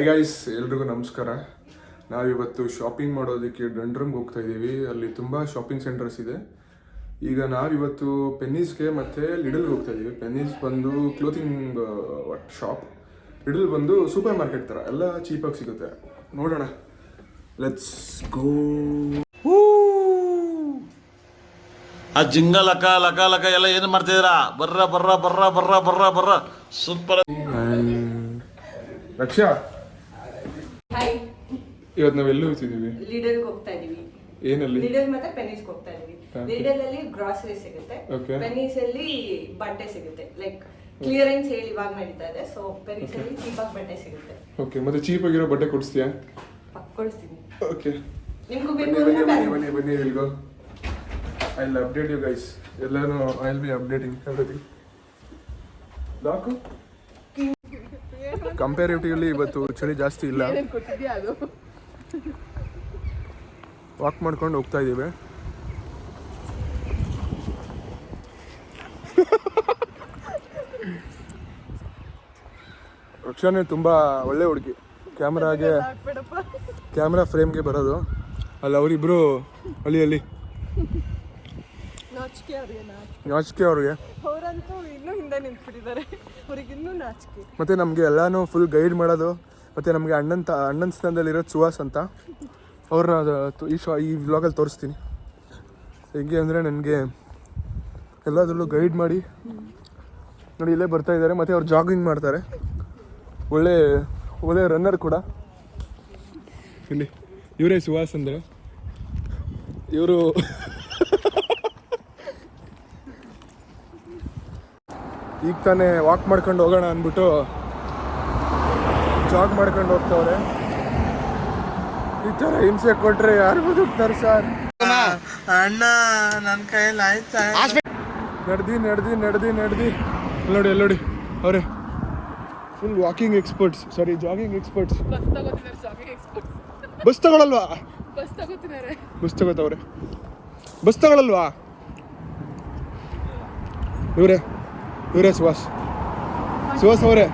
High guys, ಎಲ್ರಿಗೂ ನಮಸ್ಕಾರ. ನಾವಿವತ್ತು ಶಾಪಿಂಗ್ ಮಾಡೋದಕ್ಕೆ ಡಂಡ್ರಮ್ಗೆ ಹೋಗ್ತಾ ಇದ್ದೀವಿ. ಅಲ್ಲಿ ತುಂಬ ಶಾಪಿಂಗ್ ಸೆಂಟರ್ಸ್ ಇದೆ. ಈಗ ನಾವಿವತ್ತು ಪೆನ್ನೀಸ್ಗೆ ಮತ್ತು ಲಿಡಲ್ಗೆ ಹೋಗ್ತಾ ಇದ್ದೀವಿ. ಪೆನ್ನೀಸ್ ಬಂದು ಕ್ಲೋತಿಂಗ್ ಶಾಪ್, ಲಿಡಲ್ ಬಂದು ಸೂಪರ್ ಮಾರ್ಕೆಟ್ ಥರ ಎಲ್ಲ ಚೀಪಾಗಿ ಸಿಗುತ್ತೆ. ನೋಡೋಣ, ಲೆಟ್ಸ್ ಗೋ. ಆ ಜಿಂಗ ಲಕ ಲಕ ಲಕ ಎಲ್ಲ ಏನು ಮಾಡ್ತಿದ್ದೀರಾ? ಬರ್ರ ಬರ್ರ ಬರ್ರ ಬರ್ರ ಬರ್ರ ಬರ್ರ ಸೂಪರ್. ರಕ್ಷಾ, ಹಾಯ್. ಇವತ್ತು ನಾವು ಎಲ್ಲಿ ಹೋಗ್ತಿದ್ದೀವಿ? ಲಿಡಲ್ಗೆ ಹೋಗ್ತಾ ಇದೀವಿ. ಏನಲ್ಲಿ? ಲಿಡಲ್ ಮತ್ತೆ ಪೆನ್ನೀಸ್ಗೆ ಹೋಗ್ತಾ ಇದೀವಿ. ಲಿಡಲ್ ಅಲ್ಲಿ ಗ್ರಾಸರಿ ಸಿಗುತ್ತೆ, ಪೆನ್ನೀಸ್ ಅಲ್ಲಿ ಬಟ್ಟೆ ಸಿಗುತ್ತೆ. ಲೈಕ್ ಕ್ಲಿಯರೆನ್ಸ್ ಸೇಲ್ ಇವಾಗ ನಡೀತಾ ಇದೆ. ಸೊ ಪೆನ್ನೀಸ್ ಅಲ್ಲಿ ಚೀಪ್ ಆಗಿ ಬಟ್ಟೆ ಸಿಗುತ್ತೆ. ಓಕೆ, ಮತ್ತೆ ಚೀಪ್ ಆಗಿರೋ ಬಟ್ಟೆ ಕೊಡಿಸ್ತೀಯಾ? ಕೊಡಿಸ್ತೀನಿ. ಓಕೆ, ನಿಮ್ಗೂ ಬನ್ನಿ ಬನ್ನಿ ಇಲ್ಗೋ. I will update you guys. ಎಲ್ಲಾನು I will be updating everything. ಲಾಕು ಕಂಪೇರಿಟಿವ್ಲಿ ಇವತ್ತು ಚಳಿ ಜಾಸ್ತಿ ಇಲ್ಲ. ವಾಕ್ ಮಾಡ್ಕೊಂಡು ಹೋಗ್ತಾ ಇದ್ದೀವಿ. ರಕ್ಷಾನೇ ತುಂಬ ಒಳ್ಳೆ ಹುಡುಗಿ. ಕ್ಯಾಮ್ರಾ ಫ್ರೇಮ್ಗೆ ಬರೋದು. ಅಲ್ಲಿ ಅವರಿಬ್ರು ಅಲ್ಲಿ ನಾಚಿಕೆ ಅವ್ರಿಗೆ. ಅವರಂತೂ ಇನ್ನೂ ಹಿಂದೆ ನಿಂತ್ಬಿಟ್ಟಿದ್ದಾರೆ. ಅವ್ರಿಗೆ ಇನ್ನೂ ನಾಚಿಕೆ. ಮತ್ತು ನಮಗೆ ಎಲ್ಲಾನು ಫುಲ್ ಗೈಡ್ ಮಾಡೋದು. ಮತ್ತು ನಮಗೆ ಅಣ್ಣನ ಸ್ಥಾನದಲ್ಲಿರೋದು ಸುಹಾಸ್ ಅಂತ. ಅವ್ರನ್ನ ಈ ವ್ಲಾಗಲ್ಲಿ ತೋರಿಸ್ತೀನಿ. ಹೇಗೆ ಅಂದರೆ ನನಗೆ ಎಲ್ಲದರಲ್ಲೂ ಗೈಡ್ ಮಾಡಿ ನೋಡಿ ಇಲ್ಲೇ ಬರ್ತಾ ಇದ್ದಾರೆ. ಮತ್ತು ಅವ್ರು ಜಾಗಿಂಗ್ ಮಾಡ್ತಾರೆ. ಒಳ್ಳೆ ರನ್ನರ್ ಕೂಡ. ಇಲ್ಲಿ ಇವರೇ ಸುಹಾಸ್ ಅಂದರೆ. ಇವರು ಈಗ ತಾನೇ ವಾಕ್ ಮಾಡ್ಕೊಂಡು ಹೋಗೋಣ ಅಂದ್ಬಿಟ್ಟು ಜಾಗ್ ಮಾಡ್ಕೊಂಡು ಹೋಗ್ತವ್ರೆ. ಈ ಥರ ಹಿಂಸೆ ಕೊಟ್ರೆ ಯಾರು ಬದುಕ್ತಾರೆ ಸರ್? ಅಣ್ಣ ನನ್ನ ಕೈಯಲ್ಲಿ ಆಯ್ತಾ? ನಡೆದಿ ಎಲ್ಲೋಡಿ ಅವರೇ full walking experts, sorry jogging experts. Bus ತಗೊಳಲ್ವಾ? ಬಸ್ ತಗೋತವ್ರೆ. ಬಸ್ ತಗೊಳಲ್ವಾ? ಇವರೇ ಸುಹಾಸ್ ಅವರೇ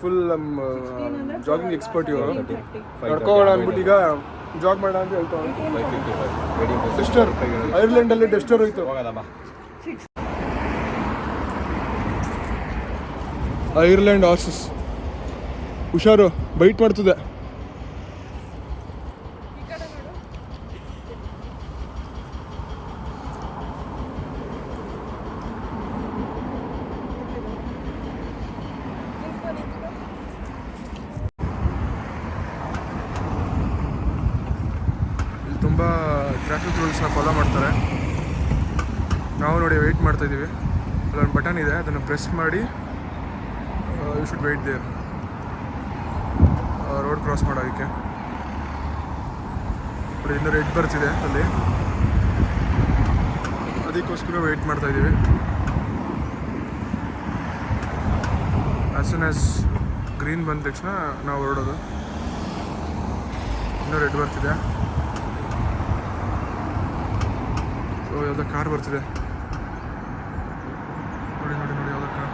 ಫುಲ್ ನಮ್ಮ ಜಾಗಿಂಗ್ ಎಕ್ಸ್ಪರ್ಟ್. ಇವರು ನಡ್ಕೋಣ ಅಂದ್ಬಿಟ್ಟು ಈಗ ಜಾಗ್ ಮಾಡೋಣ ಅಂತ ಹೇಳ್ತಾವೆ. ಡಸ್ಟರ್ ಐರ್ಲೆಂಡಲ್ಲಿ ಡಸ್ಟರ್ ಹೋಯ್ತು. ಐರ್ಲೆಂಡ್ ಹಾರ್ಸಸ್ ಹುಷಾರು, ಬೈಟ್ ಮಾಡ್ತದೆ. ತುಂಬ ಟ್ರಾಫಿಕ್ ರೂಲ್ಸ್ನ ಫಾಲೋ ಮಾಡ್ತಾರೆ. ನಾವು ನೋಡಿ ವೆಯ್ಟ್ ಮಾಡ್ತಾಯಿದ್ದೀವಿ. ಅಲ್ಲೊಂದು ಬಟನ್ ಇದೆ, ಅದನ್ನು ಪ್ರೆಸ್ ಮಾಡಿ you should wait there, road cross ಮಾಡೋದಕ್ಕೆ. ನೋಡಿ ಇನ್ನೂ ರೆಡ್ ಬರ್ತಿದೆ ಅಲ್ಲಿ, ಅದಕ್ಕೋಸ್ಕರ ವೆಯ್ಟ್ ಮಾಡ್ತಾಯಿದ್ದೀವಿ. ಆ್ಯಸ್ ಸೂನ್ ಆ್ಯಸ್ ಗ್ರೀನ್ ಬಂದ ತಕ್ಷಣ ನಾವು ಹೊರಡೋದು. ಇನ್ನೂ ರೆಡ್ ಬರ್ತಿದೆ. ಯಾವುದೋ ಕಾರ್ ಬರ್ತಿದೆ. ನೋಡಿ ಯಾವುದೋ ಕಾರ್.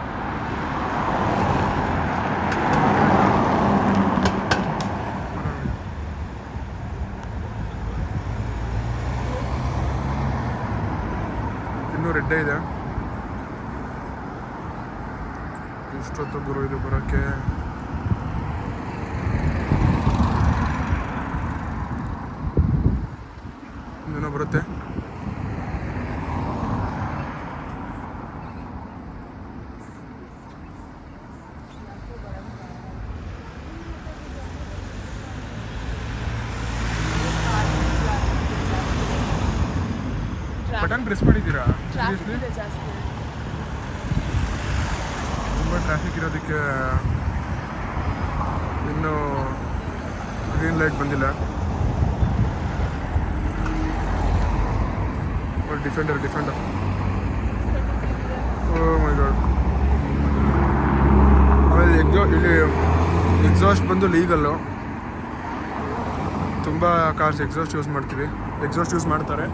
ಇನ್ನೂ ರೆಡ್ಡೇ ಇದೆ. ಇಷ್ಟೊತ್ತು ಗುರು ಇದು ಬರೋಕ್ಕೆ. ಇನ್ನೇನೋ ಬರುತ್ತೆ. ಬಟನ್ ಪ್ರೆಸ್ ಮಾಡಿದ್ದೀರಾ? ತುಂಬ ಟ್ರಾಫಿಕ್ ಇರೋದಕ್ಕೆ ಇನ್ನೂ ಗ್ರೀನ್ ಲೈಟ್ ಬಂದಿಲ್ಲ. ಡಿಫೆಂಡರ್ ಓ ಮೈ ಗಾಡ್. ಆಮೇಲೆ ಇಲ್ಲಿ ಎಕ್ಸಾಸ್ಟ್ ಬಂದು ಲೀಗಲ್ಲು. ತುಂಬ ಕಾರ್ಸ್ ಎಕ್ಸಾಸ್ಟ್ ಯೂಸ್ ಮಾಡ್ತಾರೆ.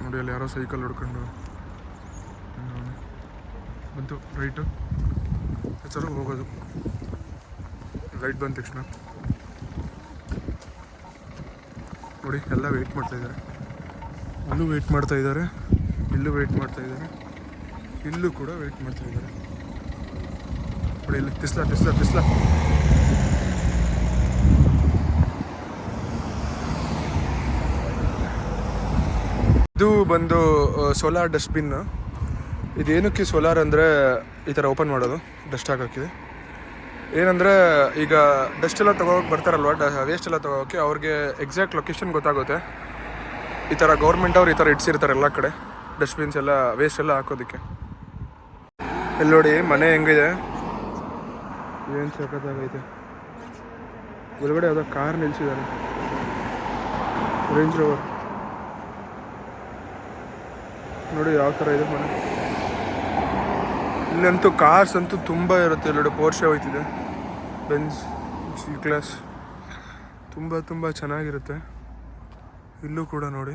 ನೋಡಿ ಅಲ್ಲಿ ಯಾರೋ ಸೈಕಲ್ ಹೊಡ್ಕೊಂಡು ಬಂತು ರೈಟು ಹೆಸರು ಹೋಗೋದು. ರೈಟ್ ಬಂದ ತಕ್ಷಣ ನೋಡಿ ಎಲ್ಲ ವೆಯ್ಟ್ ಮಾಡ್ತಾಯಿದ್ದಾರೆ. ಅಲ್ಲೂ ವೆಯ್ಟ್ ಮಾಡ್ತಾಯಿದ್ದಾರೆ, ಇಲ್ಲೂ ವೆಯ್ಟ್ ಮಾಡ್ತಾಯಿದ್ದಾರೆ, ಇಲ್ಲೂ ಕೂಡ ವೆಯ್ಟ್ ಮಾಡ್ತಾಯಿದ್ದಾರೆ. ನೋಡಿ ಇಲ್ಲಿ ಟಿಸ್ಲಾ ಇದು ಬಂದು ಸೋಲಾರ್ ಡಸ್ಟ್ಬಿನ್. ಇದೇನಕ್ಕೆ ಸೋಲಾರ್ ಅಂದರೆ ಈ ಥರ ಓಪನ್ ಮಾಡೋದು, ಡಸ್ಟ್ ಹಾಕೋಕ್ಕೆ. ಏನಂದರೆ ಈಗ ಡಸ್ಟ್ ಎಲ್ಲ ತೊಗೋಕೆ ಬರ್ತಾರಲ್ವ, ವೇಸ್ಟ್ ಎಲ್ಲ ತೊಗೋಕೆ, ಅವ್ರಿಗೆ ಎಕ್ಸಾಕ್ಟ್ ಲೊಕೇಶನ್ ಗೊತ್ತಾಗುತ್ತೆ. ಈ ಥರ ಗೌರ್ಮೆಂಟ್ ಅವ್ರು ಈ ಥರ ಇಡ್ಸಿರ್ತಾರೆ ಎಲ್ಲ ಕಡೆ ಡಸ್ಟ್ಬಿನ್ಸ್ ಎಲ್ಲ, ವೇಸ್ಟ್ ಎಲ್ಲ ಹಾಕೋದಕ್ಕೆ. ಇಲ್ಲಿ ನೋಡಿ ಮನೆ ಹೆಂಗಿದೆ, ಏನು ಸಖತ್ತಾಗೈತೆ. ಒಳಗಡೆ ಯಾವುದೋ ಕಾರ್ ನಿಲ್ಸಿದ್ದಾರೆ, ರೇಂಜ್ ರೋವರ್. ನೋಡಿ ಯಾವ ಥರ ಇದೆ ಮನೆ. ಇಲ್ಲಂತೂ ಕಾರ್ಸ್ ಅಂತೂ ತುಂಬ ಇರುತ್ತೆ. ನೋಡಿ ಪೋರ್ಷೆ ಹೋಯ್ತಿದೆ, ಬೆಂಜ್, ಜಿ ಕ್ಲಾಸ್, ತುಂಬ ಚೆನ್ನಾಗಿರುತ್ತೆ. ಇಲ್ಲೂ ಕೂಡ ನೋಡಿ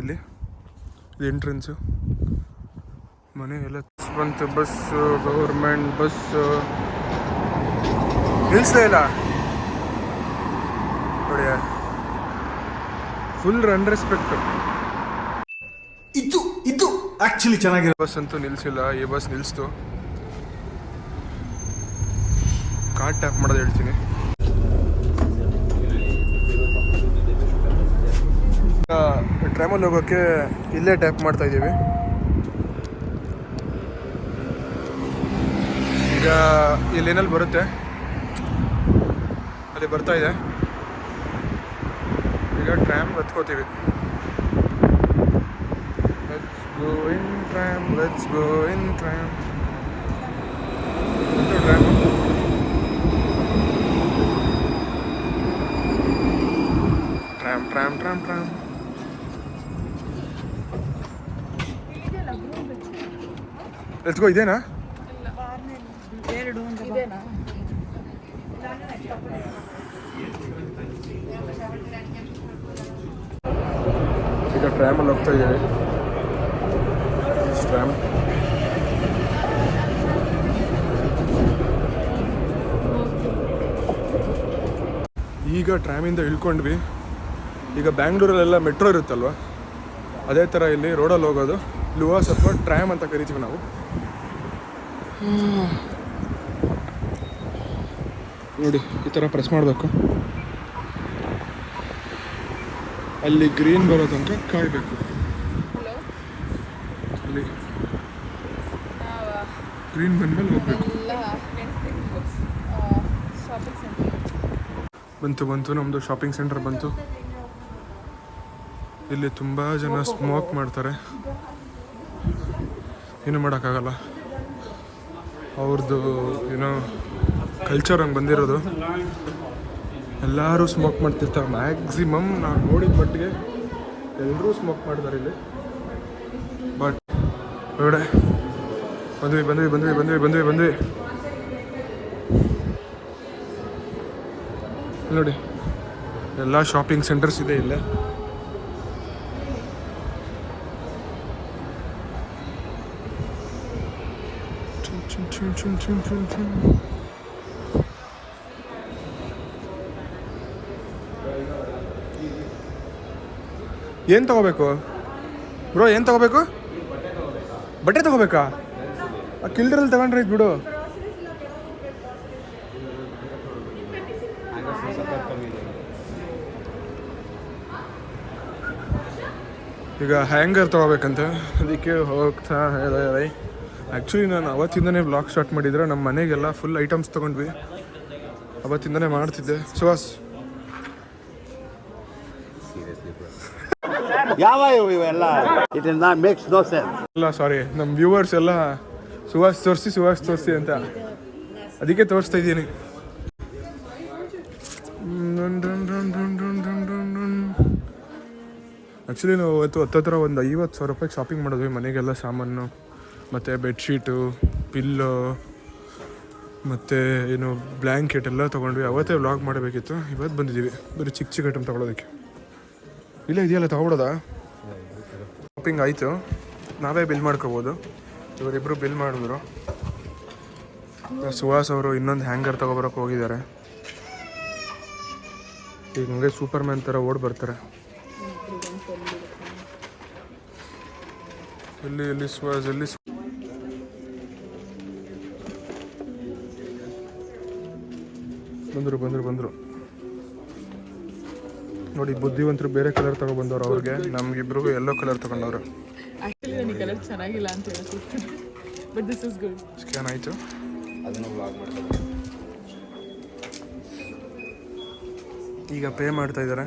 ಇಲ್ಲಿ ಇದು ಎಂಟ್ರೆನ್ಸು. ಮನೆ ಎಲ್ಲ ಬಂತು. ಬಸ್ಸು, ಗೌರ್ಮೆಂಟ್ ಬಸ್ಸು ನಿಲ್ಲಿಸ್ಲೇ ಇಲ್ಲ ನೋಡಿ, ಫುಲ್ ಅನ್ರೆಸ್ಪೆಕ್ಟ್. ಇದು ಆಕ್ಚುಲಿ ಚೆನ್ನಾಗಿರೋ ಬಸ್ ಅಂತೂ ನಿಲ್ಸಿಲ್ಲ, ಈ ಬಸ್ ನಿಲ್ಲಿಸ್ತು. ಕಾರ್ಡ್ ಟ್ಯಾಪ್ ಮಾಡೋದು ಹೇಳ್ತೀನಿ. ಟ್ರಾಮಲ್ಲಿ ಹೋಗೋಕ್ಕೆ ಇಲ್ಲೇ ಟ್ಯಾಪ್ ಮಾಡ್ತಾ ಇದ್ದೀವಿ. ಈಗ ಇಲ್ಲೇನಲ್ಲಿ ಬರುತ್ತೆ, ಅಲ್ಲಿ ಬರ್ತಾ ಇದೆ. ಈಗ tram ಹತ್ಕೋತೀವಿ. Let's go in tram. Tram. Let's go. ಇದೇನಾ? ಈಗ ಟ್ರಾಮಲ್ಲಿ ಹೋಗ್ತಾ ಇದ್ದೀವಿ. ಟ್ರಾಮ್ ಈಗ ಟ್ರಾಮಿಂದ ಇಳ್ಕೊಂಡ್ವಿ. ಈಗ ಬ್ಯಾಂಗ್ಳೂರಲ್ಲೆಲ್ಲ ಮೆಟ್ರೋ ಇರುತ್ತಲ್ವ, ಅದೇ ಥರ ಇಲ್ಲಿ ರೋಡಲ್ಲಿ ಹೋಗೋದು. ಲುವಾಸ್ ಅಥವಾ ಟ್ರಾಮ್ ಅಂತ ಕರಿತೀವಿ ನಾವು. ನೋಡಿ ಈ ಥರ ಪ್ರೆಸ್ ಮಾಡಬೇಕು, ಅಲ್ಲಿ ಗ್ರೀನ್ ಬರೋ ತನಕ ಕಾಯಬೇಕು. ಅಲ್ಲಿ ಗ್ರೀನ್ ಬಂದ್ಮೇಲೆ ಹೋಗ್ಬೇಕು. ಬಂತು ನಮ್ಮದು ಶಾಪಿಂಗ್ ಸೆಂಟರ್ ಬಂತು. ಇಲ್ಲಿ ತುಂಬ ಜನ ಸ್ಮೋಕ್ ಮಾಡ್ತಾರೆ, ಏನು ಮಾಡೋಕ್ಕಾಗಲ್ಲ, ಅವ್ರದ್ದು ಏನೋ ಕಲ್ಚರ್ ಹಂಗೆ ಬಂದಿರೋದು. ಎಲ್ಲರೂ ಸ್ಮೋಕ್ ಮಾಡ್ತಿರ್ತಾರೆ. ಮ್ಯಾಕ್ಸಿಮಮ್ ನಾನು ನೋಡಿದ ಮಟ್ಟಿಗೆ ಎಲ್ಲರೂ ಸ್ಮೋಕ್ ಮಾಡ್ತಾರೆ ಇಲ್ಲಿ. ಬಟ್ ಹೊರಗಡೆ ಬಂದ್ವಿ. ನೋಡಿ ಎಲ್ಲ ಶಾಪಿಂಗ್ ಸೆಂಟರ್ಸ್ ಇದೆ ಇಲ್ಲೇ. ಏನು ತಗೋಬೇಕು ಬ್ರೋ? ಏನು ತಗೋಬೇಕು? ಬಟ್ಟೆ ತಗೋಬೇಕಾ? ಆ ಕಿಲ್ಡ್ರಲ್ಲಿ ತಗೊಂಡ್ರೆ ಇದು ಬಿಡು. ಈಗ ಹ್ಯಾಂಗರ್ ತೊಗೋಬೇಕಂತ, ಅದಕ್ಕೆ ಹೋಗ್ತಾ ಹೇಳಿದೆ. ಆ್ಯಕ್ಚುಲಿ ನಾನು ಅವತ್ತಿಂದನೇ ವ್ಲಾಗ್ ಸ್ಟಾರ್ಟ್ ಮಾಡಿದರೆ ನಮ್ಮ ಮನೆಗೆಲ್ಲ ಫುಲ್ ಐಟಮ್ಸ್ ತೊಗೊಂಡ್ವಿ. ಅವತ್ತಿಂದನೇ ಮಾಡ್ತಿದ್ದೆ. ಸುಹಾಸ್ ಯಾವ ಇವೆಲ್ಲ it is not makes no sense. ಇಲ್ಲ ಸಾರಿ, ನಮ್ಮ ವ್ಯೂವರ್ಸ್ ಎಲ್ಲ ಸುಹಾಸ್ ತೋರಿಸಿ ಅಂತ ಅದಕ್ಕೆ ತೋರಿಸ್ತಾ ಇದ್ದೀನಿ. ಆ್ಯಕ್ಚುಲಿ ನಾವು ಇವತ್ತು ಹತ್ತತ್ರ ಒಂದು 50,000 ರೂಪಾಯಿಗೆ ಶಾಪಿಂಗ್ ಮಾಡಿದ್ವಿ. ಮನೆಗೆಲ್ಲ ಸಾಮಾನು ಮತ್ತು ಬೆಡ್ಶೀಟು, ಪಿಲ್ಲೋ ಮತ್ತು ಏನು ಬ್ಲ್ಯಾಂಕೆಟ್ ಎಲ್ಲ ತೊಗೊಂಡ್ವಿ. ಅವತ್ತೇ ವ್ಲಾಗ್ ಮಾಡಬೇಕಿತ್ತು, ಇವತ್ತು ಬಂದಿದ್ದೀವಿ ಬರೀ ಚಿಕ್ಕ ಐಟಮ್ ತೊಗೊಳೋದಕ್ಕೆ. ಇಲ್ಲ ಇದೆಯಲ್ಲ ತೊಗೊಬಿಡೋದಾ? ಶಾಪಿಂಗ್ ಆಯಿತು. ನಾವೇ ಬಿಲ್ ಮಾಡ್ಕೋಬೋದು. ಇವರಿಬ್ಬರು ಬಿಲ್ ಮಾಡಿದ್ರು. ಸುಹಾಸ್ ಅವರು ಇನ್ನೊಂದು ಹ್ಯಾಂಗರ್ ತೊಗೊಬರೋಕೆ ಹೋಗಿದ್ದಾರೆ. ಈಗ ಹಂಗೆ ಸೂಪರ್ ಮ್ಯಾನ್ ಥರ ಓಡಿ ಬರ್ತಾರೆ. ಎಲ್ಲಿ ಸುಹಾಸ್ ಎಲ್ಲಿ ಬಂದರು ನೋಡಿ. ಬುದ್ಧಿವಂತರು ಬೇರೆ ಕಲರ್ ತಗೊಬಂದವ್ರು. ಅವ್ರಿಗೆ ನಮ್ಗಿಬ್ರಿಗೂ ಯೆಲ್ಲೋ ಕಲರ್ ತಗೊಂಡವ್ರು. ಆಕ್ಚುಲಿ ನನಗೆ ಕಲರ್ ಚೆನ್ನಾಗಿಲ್ಲ ಅಂತ ಹೇಳ್ತಿರ್ತೀನಿ, but this is good. Scan ಆಯಿತು. ಈಗ ಪೇ ಮಾಡ್ತಾ ಇದ್ದಾರೆ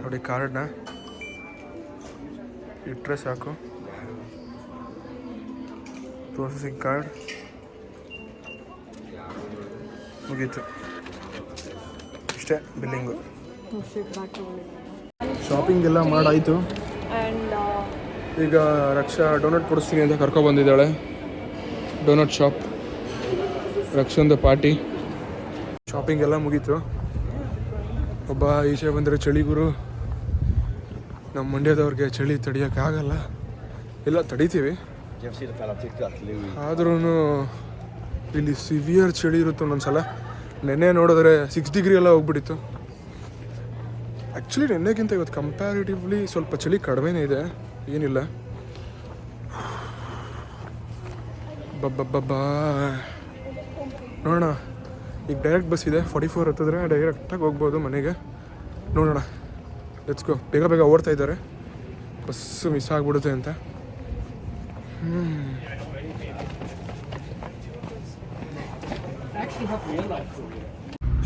ನೋಡಿ. ಕಾರ್ಡ್ನ ಇಟ್ಟರೆ ಸಾಕು. ಪ್ರೊಸೆಸಿಂಗ್ ಕಾರ್ಡ್ ಮುಗೀತು. ಇಷ್ಟೇ ಬಿಲ್ಲಿಂಗು. ಶಾಪಿಂಗ್ ಎಲ್ಲ ಮಾಡಾಯಿತು. ಈಗ ರಕ್ಷಾ ಡೋನಟ್ ಕೊಡಿಸ್ತೀನಿ ಅಂತ ಕರ್ಕೊಬಂದಿದ್ದಾಳೆ. ಡೋನಟ್ ಶಾಪ್, ರಕ್ಷಾಂದು ಪಾರ್ಟಿ. ಶಾಪಿಂಗ್ ಎಲ್ಲ ಮುಗೀತು. ಒಬ್ಬ ಈಚೆ ಬಂದರೆ ಚಳಿ ಗುರು. ನಮ್ಮ ಮಂಡ್ಯದವ್ರಿಗೆ ಚಳಿ ತಡಿಯೋಕ್ಕಾಗಲ್ಲ. ಇಲ್ಲ ತಡಿತೀವಿ, ಆದ್ರೂ ಇಲ್ಲಿ ಸಿವಿಯರ್ ಚಳಿ ಇರುತ್ತೆ ಒಂದೊಂದ್ಸಲ. ನೆನ್ನೆ ನೋಡಿದ್ರೆ 6 ಡಿಗ್ರಿ ಎಲ್ಲ ಹೋಗ್ಬಿಟ್ಟಿತ್ತು. ಆ್ಯಕ್ಚುಲಿ ನೆನ್ನೆಗಿಂತ ಇವತ್ತು ಕಂಪ್ಯಾರಿಟಿವ್ಲಿ ಸ್ವಲ್ಪ ಚಳಿ ಕಡಿಮೆನೇ ಇದೆ, ಏನಿಲ್ಲ. ಬಬ್ಬಬ್ಬಬ್ಬಾ ನೋಡೋಣ. ಈಗ ಡೈರೆಕ್ಟ್ ಬಸ್ ಇದೆ, 44 ಹತ್ತಿದ್ರೆ ಡೈರೆಕ್ಟಾಗಿ ಹೋಗ್ಬೋದು ಮನೆಗೆ. ನೋಡೋಣ, ಲೆಟ್ಸ್ ಗೋ. ಬೇಗ ಓಡ್ತಾ ಇದ್ದಾರೆ, ಬಸ್ಸು ಮಿಸ್ ಆಗಿಬಿಡುತ್ತೆ ಅಂತ.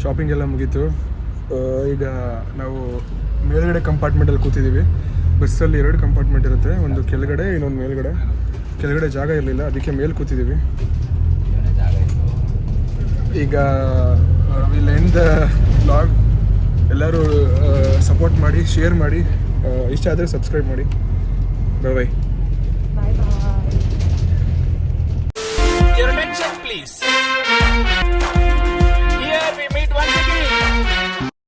ಶಾಪಿಂಗ್ ಎಲ್ಲ ಮುಗೀತು. ಈಗ ನಾವು ಮೇಲ್ಗಡೆ ಕಂಪಾರ್ಟ್ಮೆಂಟಲ್ಲಿ ಕೂತಿದ್ದೀವಿ. ಬಸ್ಸಲ್ಲಿ 2 ಕಂಪಾರ್ಟ್ಮೆಂಟ್ ಇರುತ್ತೆ, ಒಂದು ಕೆಳಗಡೆ ಇನ್ನೊಂದು ಮೇಲ್ಗಡೆ. ಕೆಳಗಡೆ ಜಾಗ ಇರಲಿಲ್ಲ, ಅದಕ್ಕೆ ಮೇಲೆ ಕೂತಿದ್ದೀವಿ. ಈಗ ವಿಲ್ ಎಂಡ್ ದ ವ್ಲಾಗ್. ಎಲ್ಲರೂ ಸಪೋರ್ಟ್ ಮಾಡಿ, ಶೇರ್ ಮಾಡಿ, ಇಷ್ಟ ಆದರೆ ಸಬ್ಸ್ಕ್ರೈಬ್ ಮಾಡಿ. ಬೈ. Your attention please.